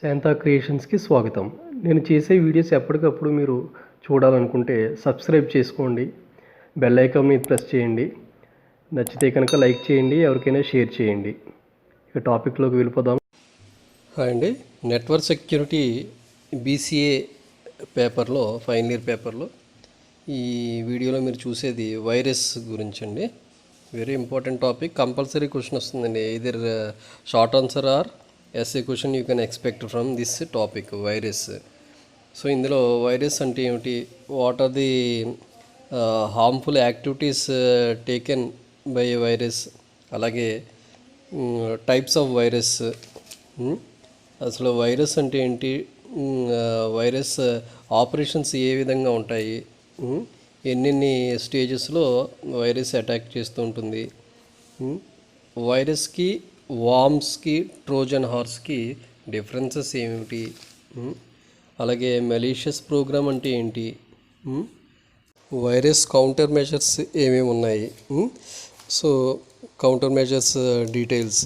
శాంతా క్రియేషన్స్కి స్వాగతం. నేను చేసే వీడియోస్ ఎప్పటికప్పుడు మీరు చూడాలనుకుంటే సబ్స్క్రైబ్ చేసుకోండి, బెల్ ఐకాన్ మీద ప్రెస్ చేయండి, నచ్చితే కనుక లైక్ చేయండి, ఎవరికైనా షేర్ చేయండి. ఇక టాపిక్లోకి వెళ్ళిపోదాం. హాయ్ అండి. నెట్వర్క్ సెక్యూరిటీ బీసీఏ పేపర్లో, ఫైనల్ ఇయర్ పేపర్లో ఈ వీడియోలో మీరు చూసేది వైరస్ గురించి అండి. Very important topic. Compulsory question వస్తుందండి, either short answer or SA question you can expect from this topic virus. So ఇందులో వైరస్ అంటే ఏమిటి, what are the harmful activities taken by virus, అలాగే టైప్స్ ఆఫ్ వైరస్, అసలు virus అంటే ఏంటి, virus operations ఏ విధంగా ఉంటాయి, ఎన్నెన్ని స్టేజెస్లో వైరస్ అటాక్ చేస్తూ ఉంటుంది, వైరస్కి వామ్స్కి ట్రోజన్ హార్స్కి డిఫరెన్సెస్ ఏమిటి, అలాగే మెలీషియస్ ప్రోగ్రామ్ అంటే ఏంటి, వైరస్ కౌంటర్ మెజర్స్ ఏమేమి ఉన్నాయి, సో కౌంటర్ మెజర్స్ డీటెయిల్స్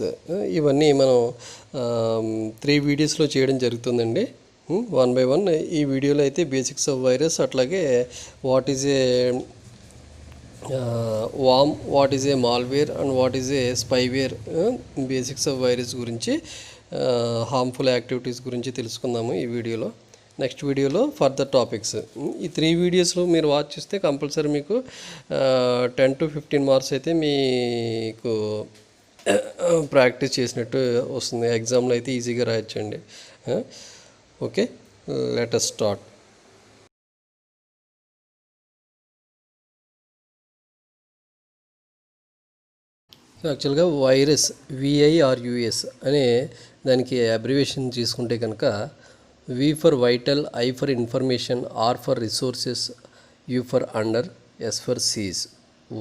ఇవన్నీ మనం 3 వీడియోస్లో చేయడం జరుగుతుందండి. 1 by 1 ఈ వీడియోలో అయితే బేసిక్స్ ఆఫ్ వైరస్, అట్లాగే what is a warm, what is a malware and what is a spyware, basics of virus గురించి, హార్మ్ఫుల్ యాక్టివిటీస్ గురించి తెలుసుకుందాము ఈ వీడియోలో. నెక్స్ట్ వీడియోలో ఫర్దర్ టాపిక్స్. ఈ 3 వీడియోస్లో మీరు వాచ్ చేస్తే కంపల్సరీ మీకు 10 to 15 మార్క్స్ అయితే మీకు ప్రాక్టీస్ చేసినట్టు వస్తుంది. ఎగ్జామ్లో అయితే ఈజీగా రాయొచ్చండి. Okay, let us start. యాక్చువల్గా వైరస్ VIRUS అనే దానికి అబ్రివేషన్ తీసుకుంటే కనుక V for vital, I for information, R for resources, U for under, S for seize.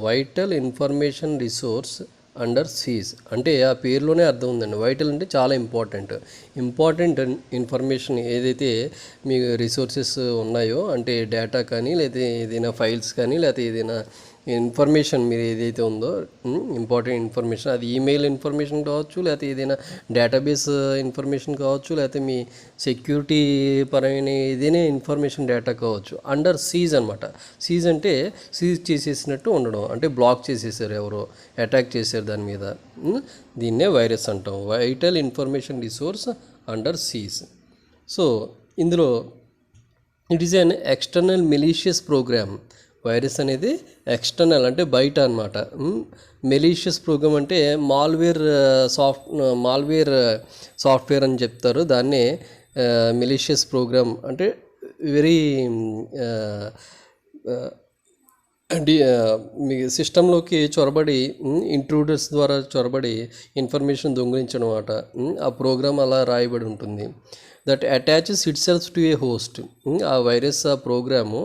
Vital information resource under seize అంటే ఆ పేరులోనే అర్థం ఉందండి. వైటల్ అంటే చాలా ఇంపార్టెంట్ ఇన్ఫర్మేషన్ ఏదైతే మీ రిసోర్సెస్ ఉన్నాయో, అంటే డేటా కానీ, లేదా ఏదైనా ఫైల్స్ కానీ, లేకపోతే ఏదైనా ఇన్ఫర్మేషన్ మీరు ఏదైతే ఉందో ఇంపార్టెంట్ ఇన్ఫర్మేషన్, అది ఈమెయిల్ ఇన్ఫర్మేషన్ కావచ్చు, లేకపోతే ఏదైనా డేటాబేస్ ఇన్ఫర్మేషన్ కావచ్చు, లేకపోతే మీ సెక్యూరిటీ పరమైన ఏదైనా ఇన్ఫర్మేషన్ డేటా కావచ్చు, అండర్ సీజ్ అనమాట. సీజ్ అంటే సీజ్ చేసేసినట్టు ఉండడం, అంటే బ్లాక్ చేసేసారు, ఎవరో అటాక్ చేశారు దాని మీద, దీన్నే వైరస్ అంటాం. Vital information resource under seize. So ఇందులో it is an external malicious program. Virus అనేది ఎక్స్టర్నల్ అంటే బయట అనమాట. మెలీషియస్ ప్రోగ్రామ్ అంటే మాల్వేర్ సాఫ్ట్వేర్ అని చెప్తారు. దాన్నే మెలీషియస్ ప్రోగ్రామ్ అంటే వెరీ మీ సిస్టంలోకి చొరబడి, ఇంట్రూడర్స్ ద్వారా చొరబడి ఇన్ఫర్మేషన్ దొంగిలించడం అన్నమాట. ఆ ప్రోగ్రామ్ అలా రాయబడి ఉంటుంది. That attaches it self to A host. ఆ వైరస్ ఆ ప్రోగ్రాము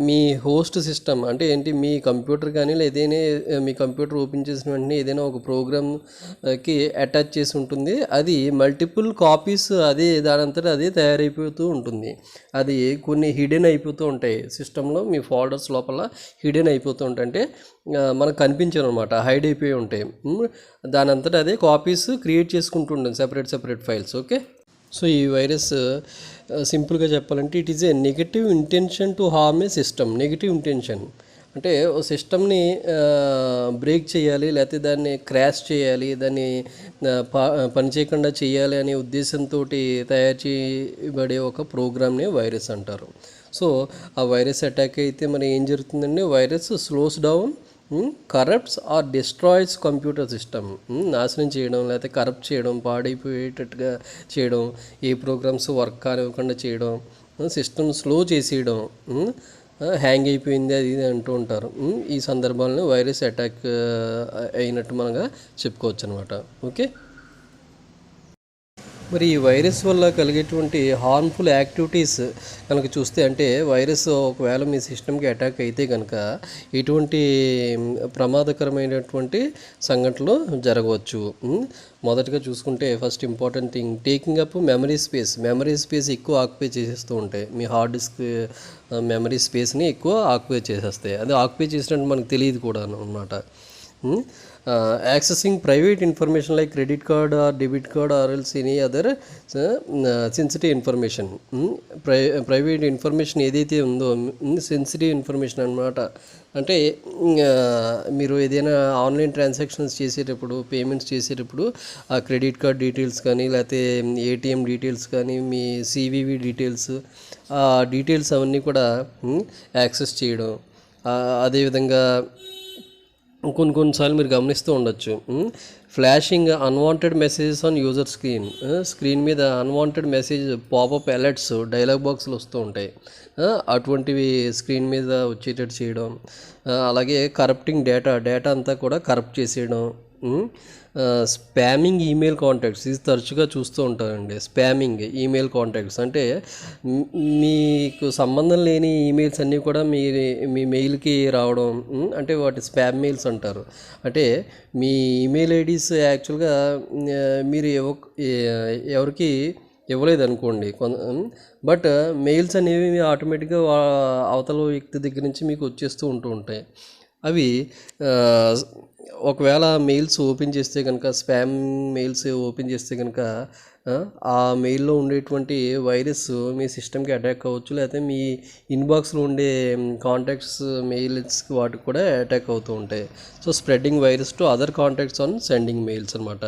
మీ హోస్ట్ సిస్టమ్ అంటే ఏంటి, మీ కంప్యూటర్ కానీ, ఏదైనా మీ కంప్యూటర్ ఓపెన్ చేసిన వెంటనే ఏదైనా ఒక ప్రోగ్రామ్కి అటాచ్ చేసి ఉంటుంది. అది మల్టిపుల్ కాపీస్ అదే దానంతటా అదే తయారైపోతూ ఉంటుంది. అది కొన్ని హిడెన్ అయిపోతూ ఉంటాయి సిస్టంలో, మీ ఫోల్డర్స్ లోపల హిడెన్ అయిపోతూ ఉంటాయి, అంటే మనకు కనిపించను అనమాట, హైడ్ అయిపోయి ఉంటాయి. దానంతటా అదే కాపీస్ క్రియేట్ చేసుకుంటూ ఉంటుంది, సెపరేట్ ఫైల్స్. ఓకే, సో ఈ వైరస్ సింపుల్గా చెప్పాలంటే it is A negative intention to harm A system. Negative intention అంటే ఓ సిస్టమ్ని బ్రేక్ చేయాలి, లేకపోతే దాన్ని క్రాష్ చేయాలి, దాన్ని పని చేయకుండా చేయాలి అనే ఉద్దేశంతో తయారు చేయబడే ఒక ప్రోగ్రామ్ని వైరస్ అంటారు. సో ఆ వైరస్ అటాక్ అయితే మరి ఏం జరుగుతుందండి, virus slows down, corrupts or destroys computer system. నాశనం చేయడం, లేకపోతే కరప్ట్ చేయడం, పాడైపోయేటట్టుగా చేయడం, ఏ ప్రోగ్రామ్స్ వర్క్ కానివ్వకుండా చేయడం, సిస్టమ్ స్లో చేసేయడం, హ్యాంగ్ అయిపోయింది అది ఇది అంటూ ఉంటారు. ఈ సందర్భాలను వైరస్ అటాక్ అయినట్టు మనగా చెప్పుకోవచ్చు అనమాట. ఓకే, మరి ఈ వైరస్ వల్ల కలిగేటువంటి హార్మ్ఫుల్ యాక్టివిటీస్ కనుక చూస్తే, అంటే వైరస్ ఒకవేళ మీ సిస్టమ్కి అటాక్ అయితే కనుక ఎటువంటి ప్రమాదకరమైనటువంటి సంఘటనలు జరగవచ్చు. మొదటగా చూసుకుంటే first important thing, taking up memory space ఎక్కువ ఆక్యుపై చేసేస్తూ ఉంటాయి. మీ హార్డ్ డిస్క్ మెమరీ స్పేస్ని ఎక్కువ ఆక్యుపై చేసేస్తాయి. అది ఆక్యుపై చేసినట్టు మనకు తెలియదు కూడా అన్నమాట. Accessing private information like credit card or debit card or else any other sensitive information. Private information ఏదైతే ఉందో సెన్సిటివ్ ఇన్ఫర్మేషన్ అనమాట. అంటే మీరు ఏదైనా ఆన్లైన్ ట్రాన్సాక్షన్స్ చేసేటప్పుడు, పేమెంట్స్ చేసేటప్పుడు ఆ క్రెడిట్ కార్డ్ డీటెయిల్స్ కానీ, లేకపోతే ఏటీఎం డీటెయిల్స్ కానీ, మీ సివివి డీటెయిల్స్, ఆ డీటెయిల్స్ అవన్నీ కూడా యాక్సెస్ చేయడం. అదేవిధంగా కొన్నిసార్లు మీరు గమనిస్తూ ఉండొచ్చు, flashing unwanted messages on user screen మీద unwanted message popup alerts dialog బాక్స్లు వస్తూ ఉంటాయి. అటువంటివి స్క్రీన్ మీద వచ్చేటట్టు చేయడం. అలాగే కరప్టింగ్ డేటా అంతా కూడా కరప్ట్ చేసేయడం. స్పామింగ్ ఈమెయిల్ కాంటాక్ట్స్, ఇది తరచుగా చూస్తూ ఉంటారండి. స్పామింగ్ ఈమెయిల్ కాంటాక్ట్స్ అంటే మీకు సంబంధం లేని ఈమెయిల్స్ అన్నీ కూడా మీ మెయిల్కి రావడం, అంటే వాటి స్పామ్ మెయిల్స్ అంటారు. అంటే మీ ఈమెయిల్ ఐడీస్ యాక్చువల్గా మీరు ఎవరికి ఇవ్వలేదు అనుకోండి, బట్ మెయిల్స్ అనేవి ఆటోమేటిక్గా అవతల వ్యక్తి దగ్గర నుంచి మీకు వచ్చేస్తూ ఉంటాయి. అవి ఒకవేళ మెయిల్స్ ఓపెన్ చేస్తే కనుక, స్పామ్ మెయిల్స్ ఓపెన్ చేస్తే కనుక ఆ మెయిల్లో ఉండేటువంటి వైరస్ మీ సిస్టమ్కి అటాక్ అవ్వచ్చు, లేకపోతే మీ ఇన్బాక్స్లో ఉండే కాంటాక్ట్స్ మెయిల్స్కి వాటికి కూడా అటాక్ అవుతూ ఉంటాయి. So spreading virus to other contacts on sending mails అనమాట.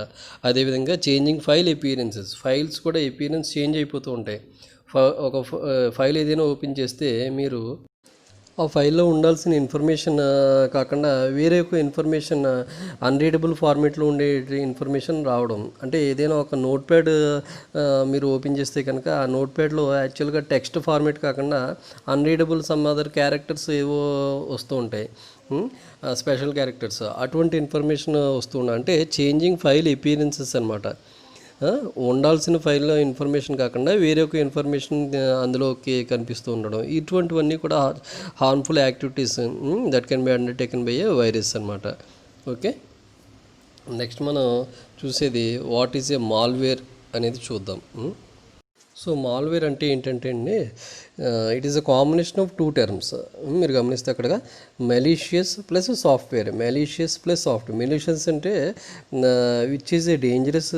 అదేవిధంగా చేంజింగ్ ఫైల్ అపీరెన్సెస్, ఫైల్స్ కూడా అపీరెన్స్ చేంజ్ అయిపోతూ ఉంటాయి. ఒక ఫైల్ ఏదైనా ఓపెన్ చేస్తే మీరు ఆ ఫైల్లో ఉండాల్సిన ఇన్ఫర్మేషన్ కాకుండా వేరే ఒక ఇన్ఫర్మేషన్, అన్రీడబుల్ ఫార్మేట్లో ఉండే ఇన్ఫర్మేషన్ రావడం. అంటే ఏదైనా ఒక నోట్ ప్యాడ్ మీరు ఓపెన్ చేస్తే కనుక ఆ నోట్ ప్యాడ్లో యాక్చువల్గా టెక్స్ట్ ఫార్మేట్ కాకుండా అన్రీడబుల్ సమ్ అదర్ క్యారెక్టర్స్ ఏవో వస్తూ ఉంటాయి, స్పెషల్ క్యారెక్టర్స్. అటువంటి ఇన్ఫర్మేషన్ వస్తూ ఉన్నాయి. అంటే చేంజింగ్ ఫైల్ అపీరెన్సెస్ అనమాట. ఉండాల్సిన ఫైల్లో ఇన్ఫర్మేషన్ కాకుండా వేరే ఒక ఇన్ఫర్మేషన్ అందులోకి కనిపిస్తూ ఉండడం. ఇటువంటివన్నీ కూడా harmful activities that can be undertaken by A virus అనమాట. ఓకే, నెక్స్ట్ మనం చూసేది వాట్ ఈజ్ ఏ మాల్వేర్ అనేది చూద్దాం. సో మాల్వేర్ అంటే ఏంటంటే అండి, it is a combination of two terms. మీరు గమనిస్తే అక్కడగా malicious plus software. Malicious plus software. Malicious అంటే which is a dangerous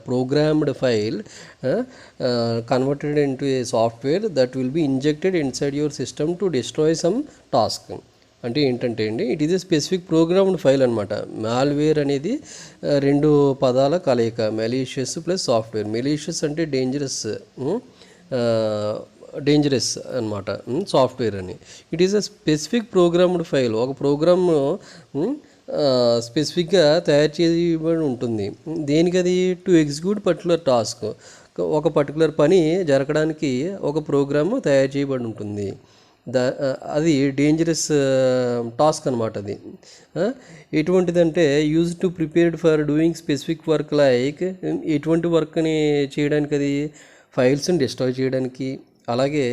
programmed file converted into a software that will be injected inside your system to destroy some task. అంటే ఏంటంటే అండి, it is a specific programmed file అనమాట. Malware అనేది రెండు పదాల కలయిక, malicious plus software. Malicious అంటే dangerous అనమాట, సాఫ్ట్వేర్ అని. It is a specific programmed file. ఒక ప్రోగ్రామ్ స్పెసిఫిక్గా తయారు చేయబడి ఉంటుంది. దేనికి అది? To execute particular task. ఒక పర్టికులర్ పని జరగడానికి ఒక ప్రోగ్రామ్ తయారు చేయబడి ఉంటుంది. అది డేంజరస్ టాస్క్ అనమాట. అది ఎటువంటిదంటే use to prepared for doing specific work. Like ఎటువంటి వర్క్ని చేయడానికి? అది ఫైల్స్ని డిస్ట్రాయ్ చేయడానికి. అలాగే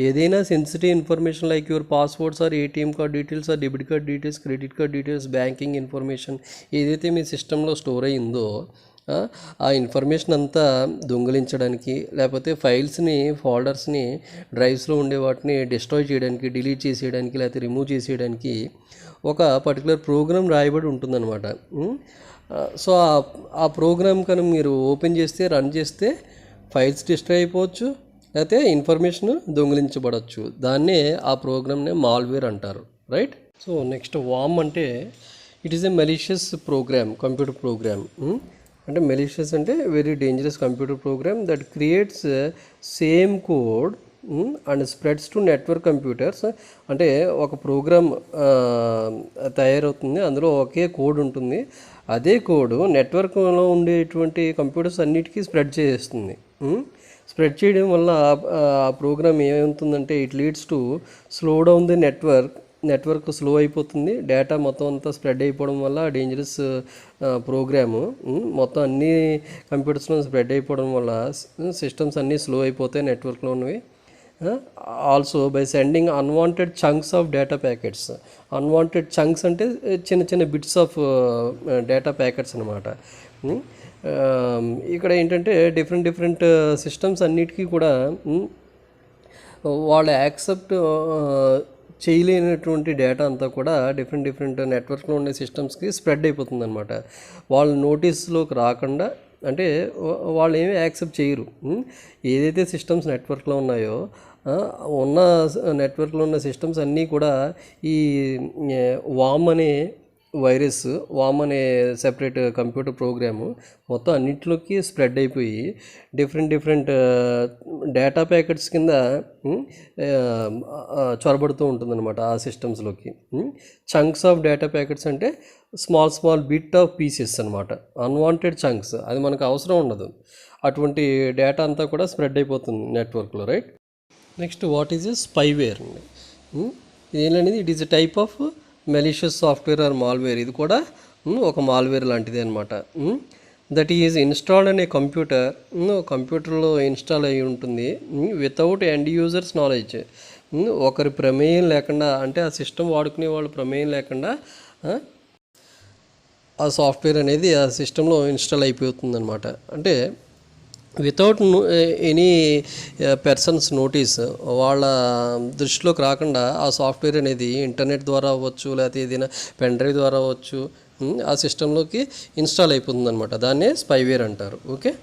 ఏదైనా sensitive information like your passwords or ATM card details or debit card details, credit card details, banking information ఏదైతే మీ సిస్టంలో స్టోర్ అయ్యిందో ఆ ఇన్ఫర్మేషన్ అంతా దొంగిలించడానికి, లేకపోతే ఫైల్స్ని, ఫోల్డర్స్ని, డ్రైవ్స్లో ఉండే వాటిని డిస్ట్రాయ్ చేయడానికి, డిలీట్ చేసేయడానికి, లేకపోతే రిమూవ్ చేసేయడానికి ఒక పర్టికులర్ ప్రోగ్రామ్ రాయబడి ఉంటుందన్నమాట. సో ఆ ప్రోగ్రామ్ కనుక మీరు ఓపెన్ చేస్తే, రన్ చేస్తే ఫైల్స్ డిస్ట్రాయ్ అయిపోవచ్చు, లేకపోతే ఇన్ఫర్మేషన్ దొంగిలించబడవచ్చు. దాన్నే ఆ ప్రోగ్రామ్నే మాల్వేర్ అంటారు, రైట్? సో నెక్స్ట్ వామ్ అంటే it is a malicious program, computer program. అంటే మెలీషియస్ అంటే very dangerous computer program that creates same code and spreads to network computers. అంటే ఒక ప్రోగ్రామ్ తయారవుతుంది, అందులో ఒకే కోడ్ ఉంటుంది. అదే కోడ్ నెట్వర్క్లో ఉండేటువంటి కంప్యూటర్స్ అన్నిటికీ స్ప్రెడ్ చేస్తుంది. స్ప్రెడ్ చేయడం వల్ల ఆ ప్రోగ్రామ్ ఏమవుతుందంటే it leads to slow down the network slow అయిపోతుంది. డేటా మొత్తం అంతా స్ప్రెడ్ అయిపోవడం వల్ల డేంజరస్ ప్రోగ్రాము మొత్తం అన్ని కంప్యూటర్స్లో స్ప్రెడ్ అయిపోవడం వల్ల సిస్టమ్స్ అన్నీ స్లో అయిపోతాయి నెట్వర్క్లో ఉన్నవి. Also by sending unwanted chunks of data packets. Unwanted chunks అంటే చిన్న చిన్న బిట్స్ ఆఫ్ డేటా ప్యాకెట్స్ అనమాట. ఇక్కడ ఏంటంటే డిఫరెంట్ సిస్టమ్స్ అన్నిటికీ కూడా వాళ్ళు యాక్సెప్ట్ చేయలేనటువంటి డేటా అంతా కూడా డిఫరెంట్ నెట్వర్క్లో ఉండే సిస్టమ్స్కి స్ప్రెడ్ అయిపోతుంది అనమాట. వాళ్ళ నోటీస్లోకి రాకుండా, అంటే వాళ్ళు ఏమీ యాక్సెప్ట్ చేయరు. ఏదైతే సిస్టమ్స్ నెట్వర్క్లో ఉన్నాయో ఉన్న నెట్వర్క్లో ఉన్న సిస్టమ్స్ అన్నీ కూడా ఈ వామ్ అనే వైరస్, వామ్ అనే సెపరేట్ కంప్యూటర్ ప్రోగ్రాము మొత్తం అన్నింటిలోకి స్ప్రెడ్ అయిపోయి డిఫరెంట్ డేటా ప్యాకెట్స్ కింద చొరబడుతూ ఉంటుందన్నమాట ఆ సిస్టమ్స్లోకి. చంక్స్ ఆఫ్ డేటా ప్యాకెట్స్ అంటే స్మాల్ బిట్ ఆఫ్ పీసెస్ అనమాట, అన్వాంటెడ్ చంక్స్. అది మనకు అవసరం ఉండదు. అటువంటి డేటా అంతా కూడా స్ప్రెడ్ అయిపోతుంది నెట్వర్క్లో, right. Next what is a spyware అండి. ఏంటనేది it is a type of malicious software or malware. ఇది కూడా ఒక మాల్వేర్ లాంటిది అనమాట. దట్ ఈజ్ ఇన్స్టాల్డ్ అనే కంప్యూటర్లో ఇన్స్టాల్ అయి ఉంటుంది వితౌట్ ఎండ్ యూజర్స్ నాలెడ్జ్. ఒకరి ప్రమేయం లేకుండా, అంటే ఆ సిస్టమ్ వాడుకునే వాళ్ళ ప్రమేయం లేకుండా ఆ సాఫ్ట్వేర్ అనేది ఆ సిస్టంలో ఇన్స్టాల్ అయిపోతుంది అనమాట. అంటే వితౌట్ ఎనీ పర్సన్స్ నోటీస్, వాళ్ళ దృష్టిలోకి రాకుండా ఆ సాఫ్ట్వేర్ అనేది ఇంటర్నెట్ ద్వారా అవ్వచ్చు, లేకపోతే ఏదైనా పెన్ డ్రైవ్ ద్వారా అవ్వచ్చు, ఆ సిస్టంలోకి ఇన్స్టాల్ అయిపోతుంది అనమాట. దాన్నే స్పైవేర్ అంటారు. ఓకే.